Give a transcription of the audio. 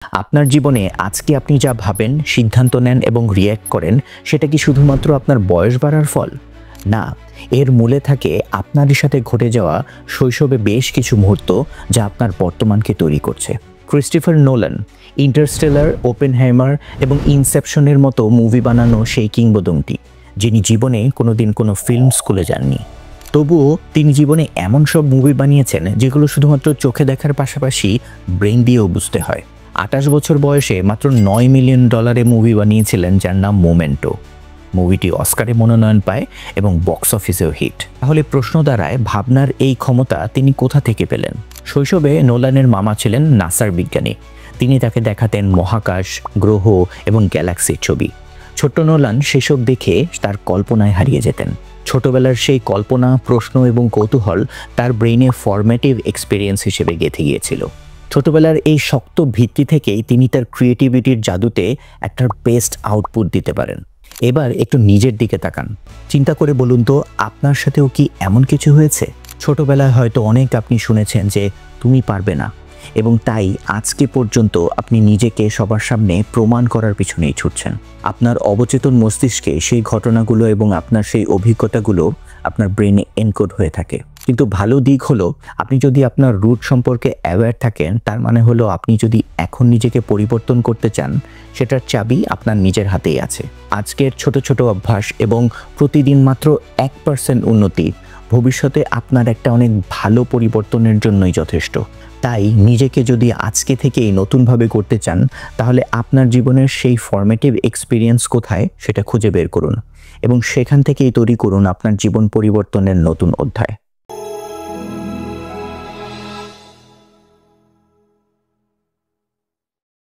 আপনার জীবনে আজকে আপনি যা ভাবেন, সিদ্ধান্ত নেন এবং রিয়্যাক্ট করেন, সেটা কি শুধুমাত্র আপনার বয়স বাড়ার ফল? না, এর মূলে থাকে আপনারই সাথে ঘটে যাওয়া শৈশবে বেশ কিছু মুহূর্ত যা আপনার বর্তমানকে তৈরি করছে। ক্রিস্টোফার নোলান ইন্টারস্টেলার, ওপেনহাইমার এবং ইনসেপশনের মতো মুভি বানানো সেই কিংবদন্তি, যিনি জীবনে কোনোদিন কোনো ফিল্ম স্কুলে যাননি। তবুও তিনি জীবনে এমন সব মুভি বানিয়েছেন যেগুলো শুধুমাত্র চোখে দেখার পাশাপাশি ব্রেন দিয়েও বুঝতে হয়। 28 বছর বয়সে মাত্র $9 মিলিয়ন মুভি বানিয়েছিলেন যার নাম মোমেন্টো। মুভিটি অস্কারে মনোনয়ন পায় এবং বক্স অফিসেও হিট। তাহলে প্রশ্ন দাঁড়ায়, ভাবনার এই ক্ষমতা তিনি কোথা থেকে পেলেন? শৈশবে নোলানের মামা ছিলেন নাসার বিজ্ঞানী। তিনি তাকে দেখাতেন মহাকাশ, গ্রহ এবং গ্যালাক্সির ছবি। ছোট্ট নোলান সেসব দেখে তার কল্পনায় হারিয়ে যেতেন। ছোটবেলার সেই কল্পনা, প্রশ্ন এবং কৌতূহল তার ব্রেইনে ফরম্যাটিভ এক্সপিরিয়েন্স হিসেবে গেঁথে গিয়েছিল। ছোটবেলার এই শক্ত ভিত্তি থেকেই তিনি তার ক্রিয়েটিভিটির জাদুতে একটা বেস্ট আউটপুট দিতে পারেন। এবার একটু নিজের দিকে তাকান, চিন্তা করে বলুন তো, আপনার সাথেও কি এমন কিছু হয়েছে? ছোটবেলায় হয়তো অনেক আপনি শুনেছেন যে তুমি পারবে না, এবং তাই আজকে পর্যন্ত আপনি নিজেকে সবার সামনে প্রমাণ করার পিছনেই ছুটছেন। আপনার অবচেতন মস্তিষ্কে সেই ঘটনাগুলো এবং আপনার সেই অভিজ্ঞতাগুলো আপনার ব্রেনে এনকোড হয়ে থাকে। কিন্তু ভালো দিক হলো, আপনি যদি আপনার রুট সম্পর্কে অ্যাওয়্যার থাকেন, তার মানে হলো আপনি যদি এখন নিজেকে পরিবর্তন করতে চান, সেটার চাবি আপনার নিজের হাতেই আছে। আজকের ছোট ছোট অভ্যাস এবং প্রতিদিন মাত্র 1% উন্নতি ভবিষ্যতে আপনার একটা অনেক ভালো পরিবর্তনের জন্যই যথেষ্ট। তাই নিজেকে যদি আজকে থেকেই নতুনভাবে করতে চান, তাহলে আপনার জীবনের সেই ফরম্যাটিভ এক্সপিরিয়েন্স কোথায় সেটা খুঁজে বের করুন এবং সেখান থেকেই তৈরি করুন আপনার জীবন পরিবর্তনের নতুন অধ্যায়।